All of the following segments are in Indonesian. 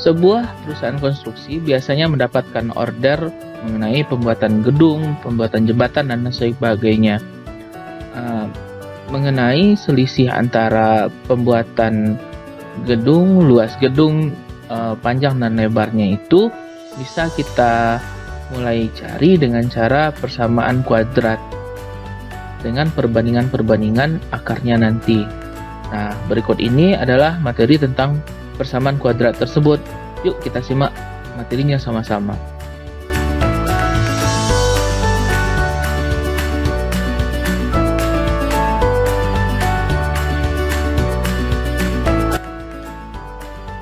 Sebuah perusahaan konstruksi biasanya mendapatkan order mengenai pembuatan gedung, pembuatan jembatan, dan sebagainya. Mengenai selisih antara pembuatan gedung, luas gedung, panjang dan lebarnya itu bisa kita mulai cari dengan cara persamaan kuadrat dengan perbandingan-perbandingan akarnya nanti. Nah, berikut ini adalah materi tentang persamaan kuadrat tersebut. Yuk kita simak materinya sama-sama.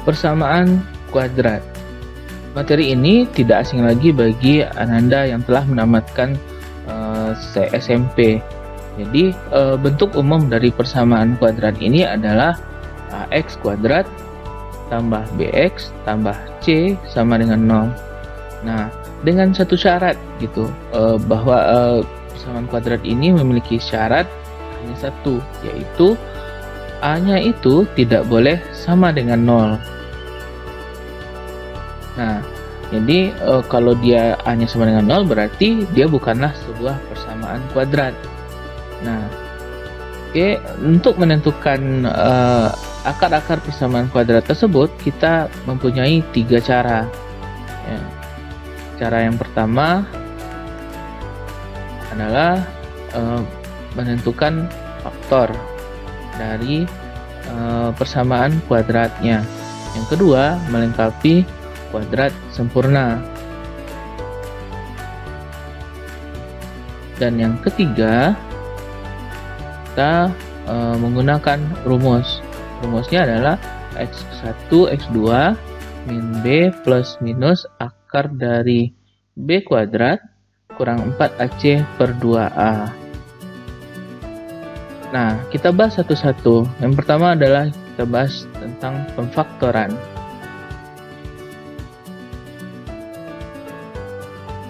Persamaan kuadrat. Materi ini tidak asing lagi bagi Ananda yang telah menamatkan SMP. Jadi bentuk umum dari persamaan kuadrat ini adalah AX kuadrat tambah BX tambah C sama dengan 0. Nah, dengan satu syarat gitu, bahwa persamaan kuadrat ini memiliki syarat hanya satu, yaitu A-nya itu tidak boleh sama dengan 0. Nah, jadi kalau dia A-nya sama dengan 0 berarti dia bukanlah sebuah persamaan kuadrat. Nah, untuk menentukan akar-akar persamaan kuadrat tersebut kita mempunyai 3 cara. Ya. Cara yang pertama adalah menentukan faktor dari persamaan kuadratnya. Yang kedua, melengkapi kuadrat sempurna. Dan yang ketiga, kita menggunakan rumus. Rumusnya adalah X1, X2 min B plus minus akar dari B kuadrat kurang 4AC per 2A. Nah, kita bahas satu-satu. Yang pertama adalah kita bahas tentang pemfaktoran.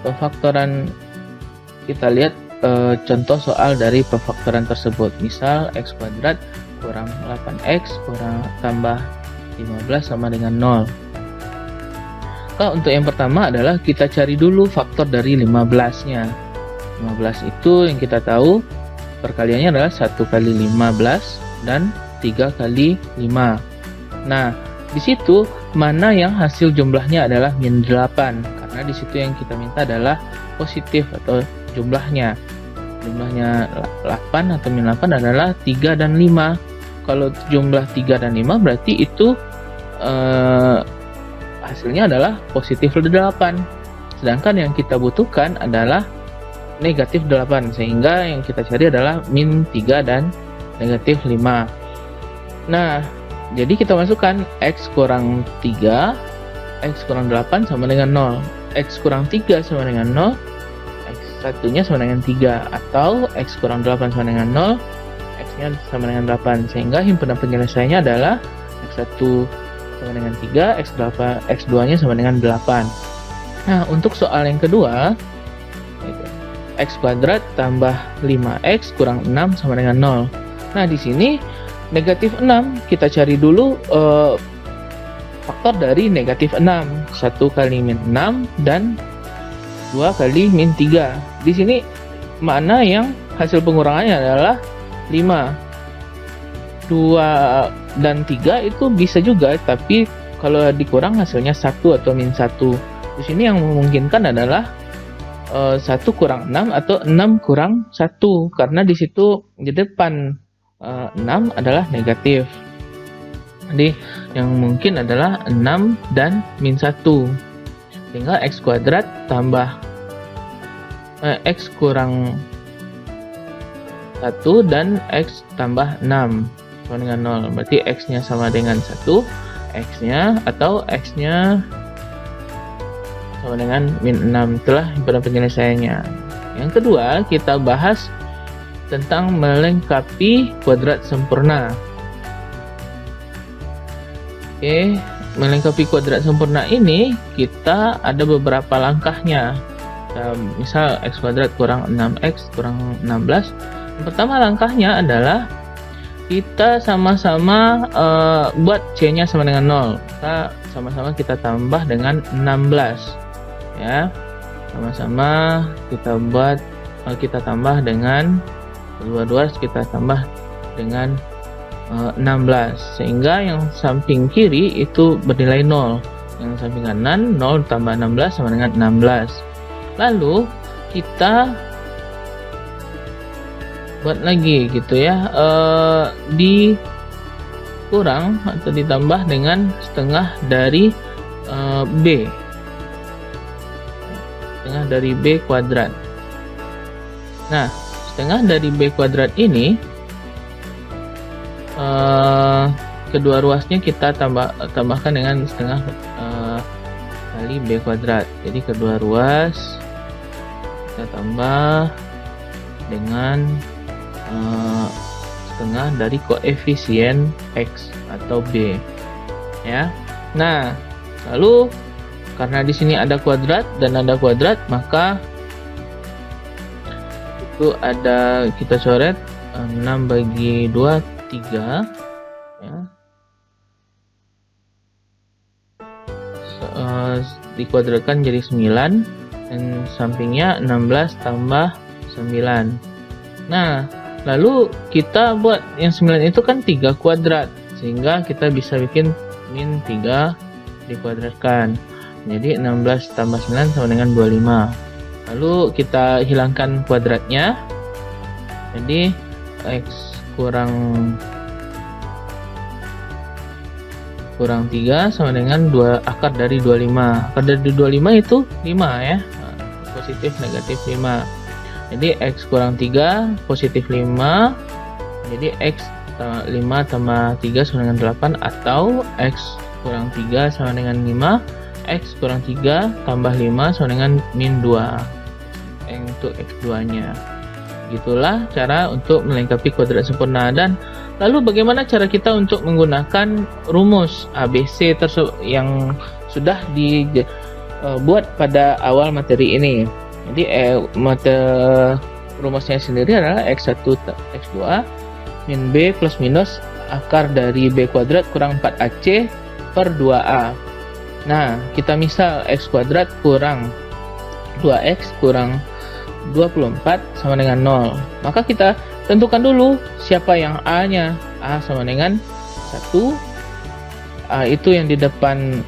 Pemfaktoran, kita lihat contoh soal dari pemfaktoran tersebut. Misal X kuadrat kurang 8X kurang tambah 15 sama dengan 0. Untuk yang pertama adalah kita cari dulu faktor dari 15-nya. 15 itu yang kita tahu perkaliannya adalah 1 kali 15 dan 3 kali 5. Nah, di situ mana yang hasil jumlahnya adalah min 8, karena di situ yang kita minta adalah positif atau jumlahnya. Jumlahnya 8 atau min 8 adalah 3 dan 5. Kalau jumlah 3 dan 5 berarti itu hasilnya adalah positif 8. Sedangkan yang kita butuhkan adalah negatif 8, sehingga yang kita cari adalah min 3 dan negatif 5. Nah, jadi kita masukkan X kurang 3, X kurang 8 sama dengan 0. X kurang 3 sama dengan 0, X1 nya sama dengan 3, atau X kurang 8 sama dengan 0, X nya sama dengan 8, sehingga himpunan penyelesaiannya adalah X1 sama dengan 3, X2 nya sama dengan 8. Nah, untuk soal yang kedua, X kuadrat tambah 5X kurang 6 sama dengan 0. Nah, di sini negatif 6, kita cari dulu faktor dari negatif 6. 1 kali min 6 dan 2 kali min 3. Di sini mana yang hasil pengurangannya adalah 5. 2 dan 3 itu bisa juga, tapi kalau dikurang hasilnya 1 atau min 1. Di sini yang memungkinkan adalah 1 kurang 6 atau 6 kurang 1, karena di situ di depan 6 adalah negatif. Jadi yang mungkin adalah 6 dan min 1. Sehingga X kuadrat tambah X kurang 1 dan X tambah 6 sama dengan 0. Berarti X nya sama dengan 1, X nya atau X nya sama dengan min 6. Itulah himpunan penyelesaiannya. Yang kedua, kita bahas tentang melengkapi kuadrat sempurna. Melengkapi kuadrat sempurna ini kita ada beberapa langkahnya. Misal X kuadrat kurang 6X kurang 16. Yang pertama langkahnya adalah kita sama-sama buat C nya sama dengan 0. Kita sama-sama kita tambah dengan 16 ya. Sama-sama kita tambah dengan kedua-dua kita tambah dengan 16, sehingga yang samping kiri itu bernilai 0, yang samping kanan 0 tambah 16 sama dengan 16. Lalu kita buat lagi gitu ya, dikurang atau ditambah dengan setengah dari B, setengah dari B kuadrat. Nah, setengah dari B kuadrat ini kedua ruasnya kita tambahkan dengan setengah kali B kuadrat. Jadi kedua ruas kita tambah dengan setengah dari koefisien X atau B ya. Nah, lalu karena di sini ada kuadrat dan ada kuadrat, maka itu ada, kita coret 6 bagi 2 3 ya. Dikuadratkan jadi 9 dan sampingnya 16 tambah 9. Nah, lalu kita buat yang 9 itu kan 3 kuadrat, sehingga kita bisa bikin min 3 dikuadratkan. Jadi 16 tambah 9 sama dengan 25. Lalu kita hilangkan kuadratnya. Jadi X kurang 3 sama dengan 2 akar dari 25. Akar dari 25 itu 5 ya. Positif negatif 5. Jadi X kurang 3 positif 5. Jadi X 5 tambah 3 sama dengan 8, atau X kurang 3 sama dengan 5. X kurang 3 tambah 5 sama dengan min 2 untuk X2 nya. Gitulah cara untuk melengkapi kuadrat sempurna. Dan lalu bagaimana cara kita untuk menggunakan rumus ABC yang sudah dibuat pada awal materi ini. Jadi rumusnya sendiri adalah X1 X2 min B plus minus akar dari B kuadrat kurang 4AC per 2A. Nah, kita misal X kuadrat kurang 2X kurang 24 sama dengan 0. Maka kita tentukan dulu siapa yang A-nya. A sama dengan 1. A itu yang di depan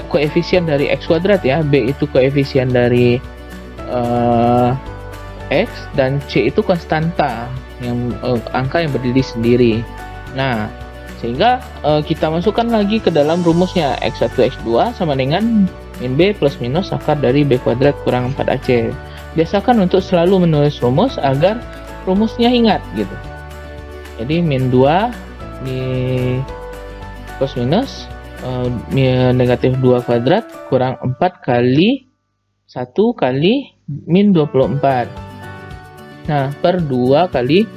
koefisien dari X kuadrat ya. B itu koefisien dari X, dan C itu konstanta, yang angka yang berdiri sendiri. Nah, sehingga kita masukkan lagi ke dalam rumusnya. X1 X2 sama dengan min B plus minus akar dari B kuadrat kurang 4AC. Biasakan untuk selalu menulis rumus agar rumusnya ingat gitu. Jadi min 2 di plus minus negatif 2 kuadrat kurang 4 kali 1 kali min 24. Nah, per 2 kali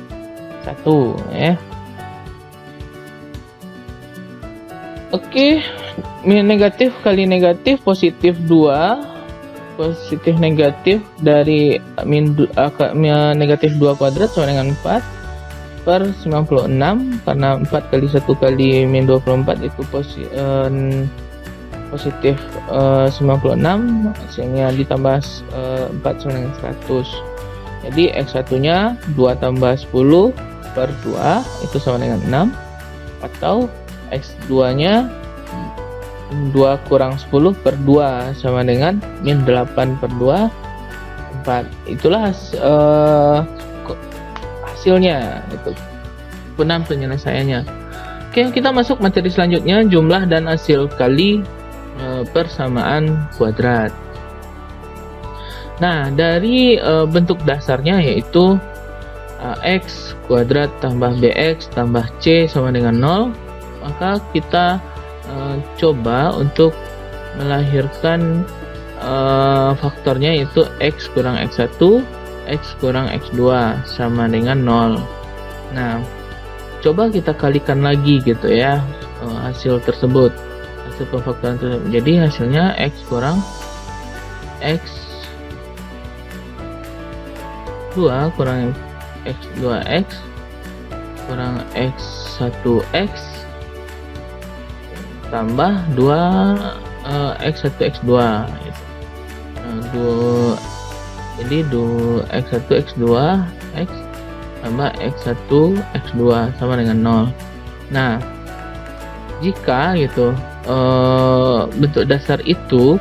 1 ya. Oke, min negatif kali negatif positif 2. Positif negatif dari negatif 2 kuadrat sama dengan 4 per 96, karena 4 kali 1 kali min 24 itu positif 96, sehingga ditambah 4 sama dengan 100. Jadi X1 nya 2 tambah 10 per 2 itu sama dengan 6, atau X2 nya 2 kurang 10 per 2 sama dengan min 8 per 2 4. Itulah hasilnya, itu penyelesaiannya. Oke, kita masuk materi selanjutnya, jumlah dan hasil kali persamaan kuadrat. Nah, dari bentuk dasarnya yaitu X kuadrat tambah BX tambah C sama dengan 0, maka kita coba untuk melahirkan faktornya, yaitu X kurang X1 X kurang X2 sama dengan 0. Nah, coba kita kalikan lagi gitu ya hasil tersebut, hasil pemfaktoran tersebut. Jadi hasilnya X kurang X2 kurang X2X kurang X1X tambah 2 X1 X2 gitu. Jadi X1 X2 X tambah X1 X2 sama dengan 0. Nah, jika gitu bentuk dasar itu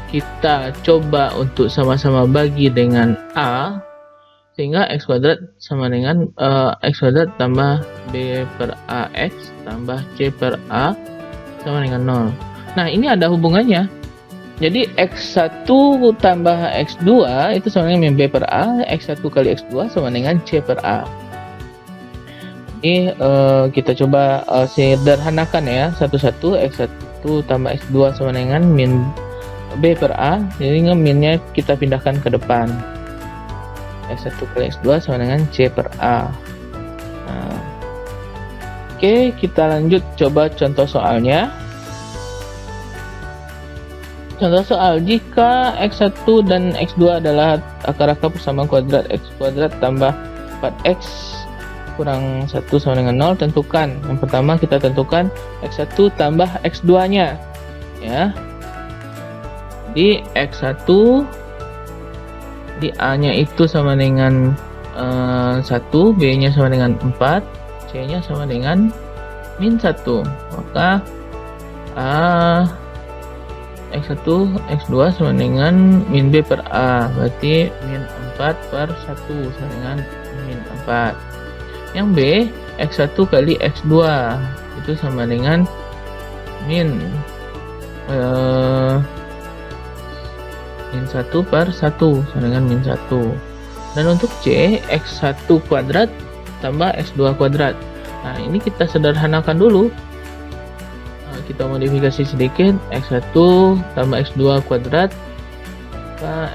kita coba untuk sama-sama bagi dengan A, sehingga X kuadrat sama dengan X kuadrat tambah B per AX tambah C per A sama dengan 0. Nah, ini ada hubungannya. Jadi X1 tambah X2 itu sama dengan min B per A, X1 kali X2 sama dengan C per A. Ini kita coba sederhanakan ya, satu-satu. X1 tambah X2 sama dengan min B per A, jadi minnya kita pindahkan ke depan. X1 kali X2 sama dengan C per A. Nah, oke, kita lanjut coba contoh soalnya. Contoh soal, jika X1 dan X2 adalah akar-akar persamaan kuadrat X kuadrat tambah 4X kurang 1 sama dengan 0, tentukan. Yang pertama kita tentukan X1 tambah X2-nya. Ya. Di X1 di A-nya itu sama dengan 1, B-nya sama dengan 4, C-nya sama dengan min 1. Maka X1, X2 sama dengan min B per A, berarti min 4 per 1 sama dengan min 4. Yang B, X1 kali X2 itu sama dengan min 1 per 1 sama dengan min 1. Dan untuk C, X1 kuadrat tambah X2 kuadrat. Nah, ini kita sederhanakan dulu. Kita modifikasi sedikit, X1 tambah X2 kuadrat,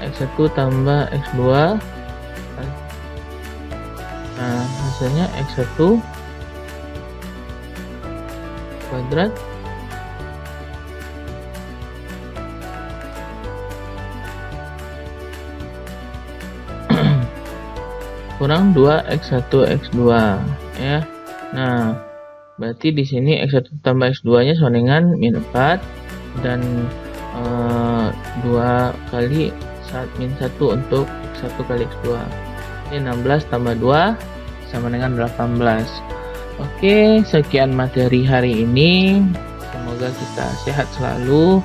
X1 tambah X2. Nah, hasilnya X1 kuadrat kurang 2 X1 X2 ya. Nah, berarti di sini X1 tambah X2-nya sama dengan min 4 dan 2 kali min 1 untuk X1 kali X2. Ini 16 tambah 2 sama dengan 18. Oke, sekian materi hari ini. Semoga kita sehat selalu.